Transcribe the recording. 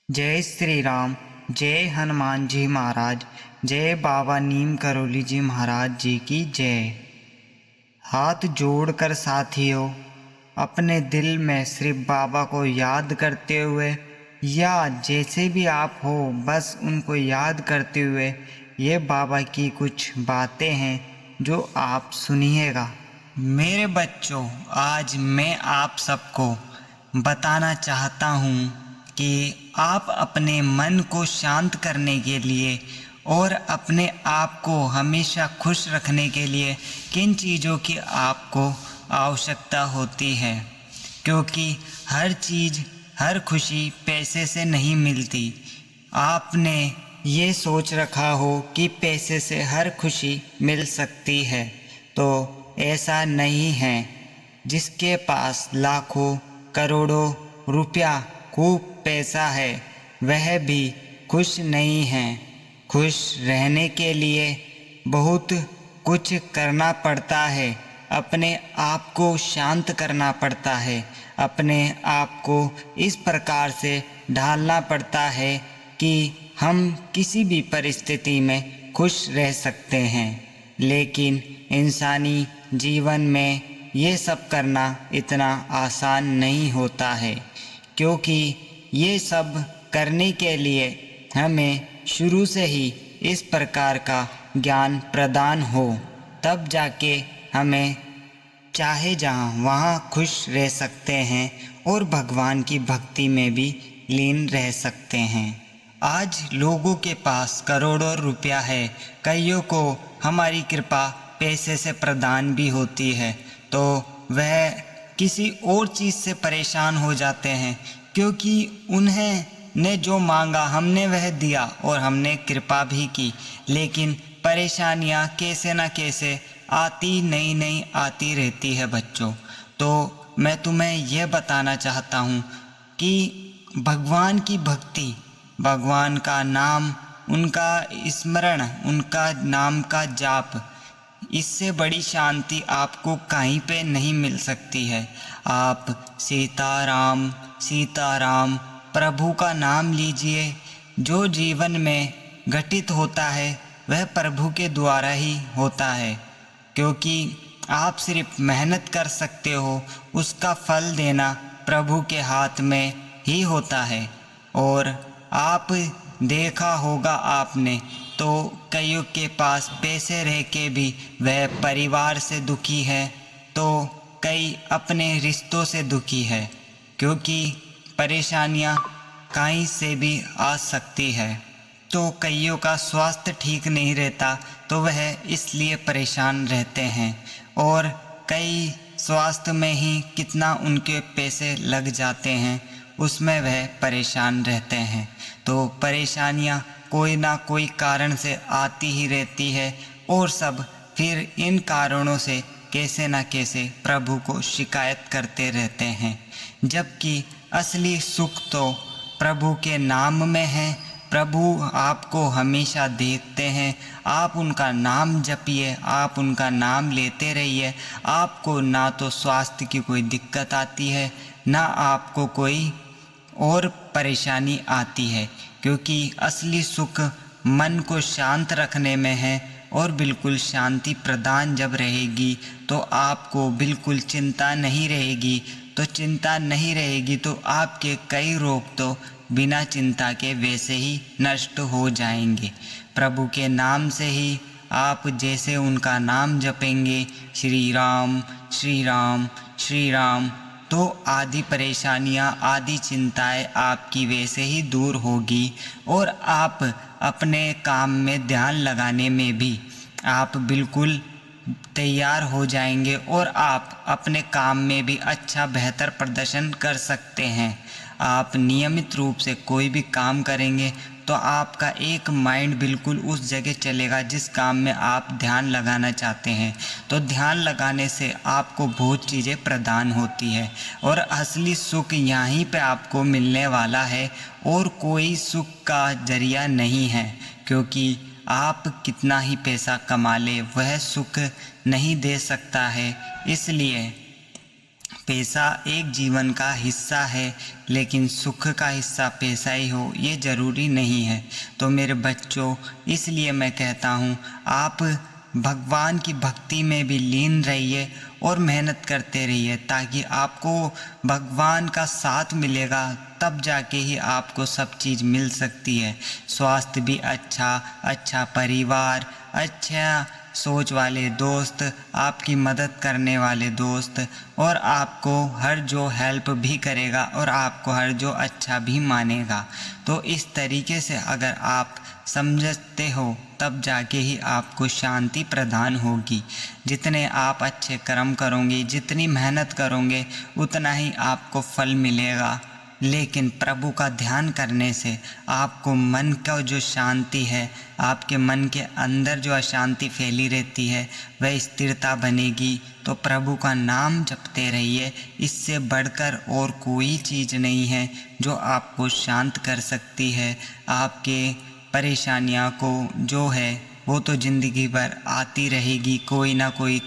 जय श्री राम। जय हनुमान जी महाराज। जय बाबा नीम करोली जी महाराज जी की जय। हाथ जोड़कर साथियों, अपने दिल में सिर्फ बाबा को याद करते हुए या जैसे भी आप हो बस उनको याद करते हुए ये बाबा की कुछ बातें हैं जो आप सुनिएगा। मेरे बच्चों, आज मैं आप सबको बताना चाहता हूँ कि आप अपने मन को शांत करने के लिए और अपने आप को हमेशा खुश रखने के लिए किन चीज़ों की आपको आवश्यकता होती है, क्योंकि हर चीज़, हर खुशी पैसे से नहीं मिलती। आपने ये सोच रखा हो कि पैसे से हर खुशी मिल सकती है, तो ऐसा नहीं है। जिसके पास लाखों करोड़ों रुपया खूब पैसा है वह भी खुश नहीं है। खुश रहने के लिए बहुत कुछ करना पड़ता है, अपने आप को शांत करना पड़ता है, अपने आप को इस प्रकार से ढालना पड़ता है कि हम किसी भी परिस्थिति में खुश रह सकते हैं। लेकिन इंसानी जीवन में ये सब करना इतना आसान नहीं होता है, क्योंकि ये सब करने के लिए हमें शुरू से ही इस प्रकार का ज्ञान प्रदान हो, तब जाके हमें चाहे जहाँ वहाँ खुश रह सकते हैं और भगवान की भक्ति में भी लीन रह सकते हैं। आज लोगों के पास करोड़ों रुपया है, कईयों को हमारी कृपा पैसे से प्रदान भी होती है, तो वह किसी और चीज़ से परेशान हो जाते हैं, क्योंकि उन्हें ने जो मांगा हमने वह दिया और हमने कृपा भी की, लेकिन परेशानियां कैसे न कैसे आती नई आती रहती है बच्चों। तो मैं तुम्हें यह बताना चाहता हूँ कि भगवान की भक्ति, भगवान का नाम, उनका स्मरण, उनका नाम का जाप, इससे बड़ी शांति आपको कहीं पे नहीं मिल सकती है। आप सीताराम सीताराम प्रभु का नाम लीजिए। जो जीवन में घटित होता है वह प्रभु के द्वारा ही होता है, क्योंकि आप सिर्फ मेहनत कर सकते हो, उसका फल देना प्रभु के हाथ में ही होता है। और आप देखा होगा आपने तो कईयों के पास पैसे रह के भी वह परिवार से दुखी है, तो कई अपने रिश्तों से दुखी है, क्योंकि परेशानियां कहीं से भी आ सकती है। तो कईयों का स्वास्थ्य ठीक नहीं रहता तो वह इसलिए परेशान रहते हैं, और कई स्वास्थ्य में ही कितना उनके पैसे लग जाते हैं उसमें वह परेशान रहते हैं। तो परेशानियां कोई ना कोई कारण से आती ही रहती है, और सब फिर इन कारणों से कैसे न कैसे प्रभु को शिकायत करते रहते हैं, जबकि असली सुख तो प्रभु के नाम में है। प्रभु आपको हमेशा देखते हैं, आप उनका नाम जपिए, आप उनका नाम लेते रहिए। आपको ना तो स्वास्थ्य की कोई दिक्कत आती है, ना आपको कोई और परेशानी आती है, क्योंकि असली सुख मन को शांत रखने में है। और बिल्कुल शांति प्रदान जब रहेगी तो आपको बिल्कुल चिंता नहीं रहेगी। तो चिंता नहीं रहेगी तो आपके कई रोग तो बिना चिंता के वैसे ही नष्ट हो जाएंगे। प्रभु के नाम से ही आप जैसे उनका नाम जपेंगे, श्री राम श्री राम श्री राम, तो आदि परेशानियां, आदि चिंताएं आपकी वैसे ही दूर होगी, और आप अपने काम में ध्यान लगाने में भी आप बिल्कुल तैयार हो जाएंगे, और आप अपने काम में भी अच्छा बेहतर प्रदर्शन कर सकते हैं। आप नियमित रूप से कोई भी काम करेंगे तो आपका एक माइंड बिल्कुल उस जगह चलेगा जिस काम में आप ध्यान लगाना चाहते हैं। तो ध्यान लगाने से आपको बहुत चीज़ें प्रदान होती है, और असली सुख यहीं पे आपको मिलने वाला है, और कोई सुख का जरिया नहीं है। क्योंकि आप कितना ही पैसा कमा ले वह सुख नहीं दे सकता है। इसलिए पैसा एक जीवन का हिस्सा है, लेकिन सुख का हिस्सा पैसा ही हो ये ज़रूरी नहीं है। तो मेरे बच्चों, इसलिए मैं कहता हूँ आप भगवान की भक्ति में भी लीन रहिए और मेहनत करते रहिए, ताकि आपको भगवान का साथ मिलेगा, तब जाके ही आपको सब चीज़ मिल सकती है। स्वास्थ्य भी अच्छा परिवार, अच्छा सोच वाले दोस्त, आपकी मदद करने वाले दोस्त, और आपको हर जो हेल्प भी करेगा और आपको हर जो अच्छा भी मानेगा। तो इस तरीके से अगर आप समझते हो, तब जाके ही आपको शांति प्रदान होगी। जितने आप अच्छे कर्म करोगे, जितनी मेहनत करोगे, उतना ही आपको फल मिलेगा। लेकिन प्रभु का ध्यान करने से आपको मन का जो शांति है, आपके मन के अंदर जो अशांति फैली रहती है, वह स्थिरता बनेगी। तो प्रभु का नाम जपते रहिए, इससे बढ़कर और कोई चीज़ नहीं है जो आपको शांत कर सकती है। आपके परेशानियां को जो है वो तो ज़िंदगी भर आती रहेगी, कोई ना कोई